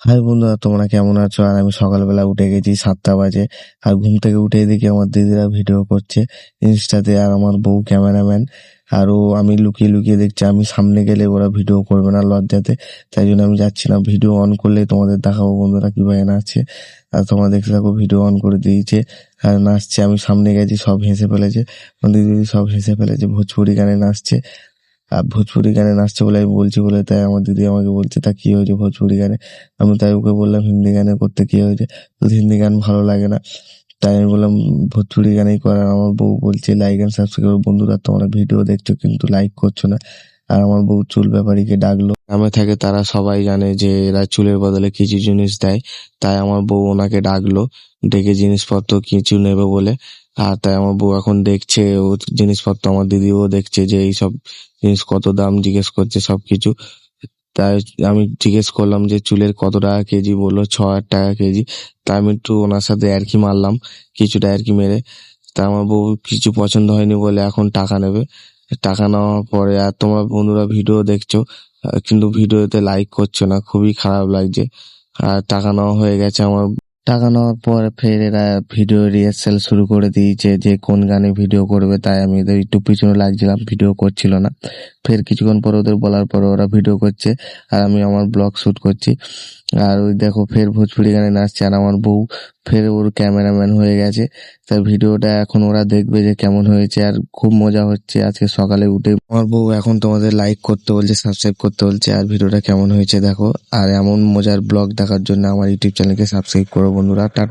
High বন্ধুরা, তোমরা কেমন আছো? আর আমি সকালবেলা উঠে গেছি 7টা বাজে। আর ঘুম থেকে উঠে দেখি আমার দিদিরা ভিডিও করছে ইনস্টাতে, আর আমার বউ ক্যামেরাম্যান। আমি লুকিয়ে লুকিয়ে দেখছি, আমি সামনে গেলে ওরা ভিডিও করবে না লজ্জাতে, তাই জন্য আমি যাচ্ছি না। ভিডিও অন করলে তোমাদের দেখাবো বন্ধুরা কিভাবে নাচছে। আর তোমরা দেখতে থাকো, ভিডিও অন করে দিয়েছে আর নাচছে। আমি সামনে গেছি, সব হেসে ফেলেছে, আমার দিদি সব হেসে ফেলেছে। ভোজপুরি গানে নাচছে। আর ভোজপুরি গানে নাচছে বলে আমি বলছি বলে, তাই আমার দিদি আমাকে বলছে তা কি হয়েছে ভোজপুরি গানে। আমি তাই ওকে বললাম হিন্দি গানে করতে কি হয়েছে, বলছে হিন্দি গান ভালো লাগে না। তাই আমি বললাম ভোজপুরি গানেই করার। আমার বউ বলছে লাইক অ্যান্ড সাবস্ক্রাইব। বন্ধুরা, তোমরা ভিডিও দেখছো কিন্তু লাইক করছো না। আর আমার বউ চুল ব্যাপারীকে ডাকলো। গ্রামে থাকে তারা সবাই জানে যে এরা চুলের বদলে কিছু জিনিস দেয়। তাই আমার বউ ওনাকে ডাকলো, ডেকে জিনিসপত্র কিছু নেবে বলে। আর তাই আমার বউ এখন দেখছে ও জিনিসপত্র, আমার দিদিও দেখছে যে এইসব জিনিস কত দাম, জিজ্ঞেস করছে সবকিছু। তাই আমি জিজ্ঞেস করলাম যে চুলের কত টাকা কেজি, বললো 6,000 টাকা কেজি। তাই আমি একটু ওনার সাথে ইয়ার্কি মারলাম, কিছুটা ইয়ার্কি মেরে। তা আমার বউ কিছু পছন্দ হয়নি বলে এখন টাকা নেবে। টাকা নেওয়ার পরে, আর তোমরা বন্ধুরা ভিডিও দেখছো কিন্তু ভিডিওতে লাইক করছো না, খুবই খারাপ লাগছে। আর টাকা নেওয়া হয়ে গেছে আমার। টাকা নেওয়ার পর ফের এরা ভিডিও রিহার্সাল শুরু করে দিয়েছে যে কোন গানে ভিডিও করবে। তাই আমি এদের একটু পিছনে লাগছিলাম, ভিডিও করছিল না। ফের কিছুক্ষণ পর ওদের বলার পর ওরা ভিডিও করছে আর আমি আমার ব্লগ শুট করছি। আর ওই দেখো ফের ভোজপুরি গানে নাচছে, আর আমার বউ ফের ওর ক্যামেরাম্যান হয়ে গেছে। তাই ভিডিওটা এখন ওরা দেখবে যে কেমন হয়েছে। আর খুব মজা হচ্ছে আজকে সকালে উঠে। আমার বউ এখন তোমাদের লাইক করতে বলছে, সাবস্ক্রাইব করতে বলছে। আর ভিডিওটা কেমন হয়েছে দেখো। আর এমন মজার ব্লগ দেখার জন্য আমার ইউটিউব চ্যানেলকে সাবস্ক্রাইব করো বন্ধুরা। টাটা।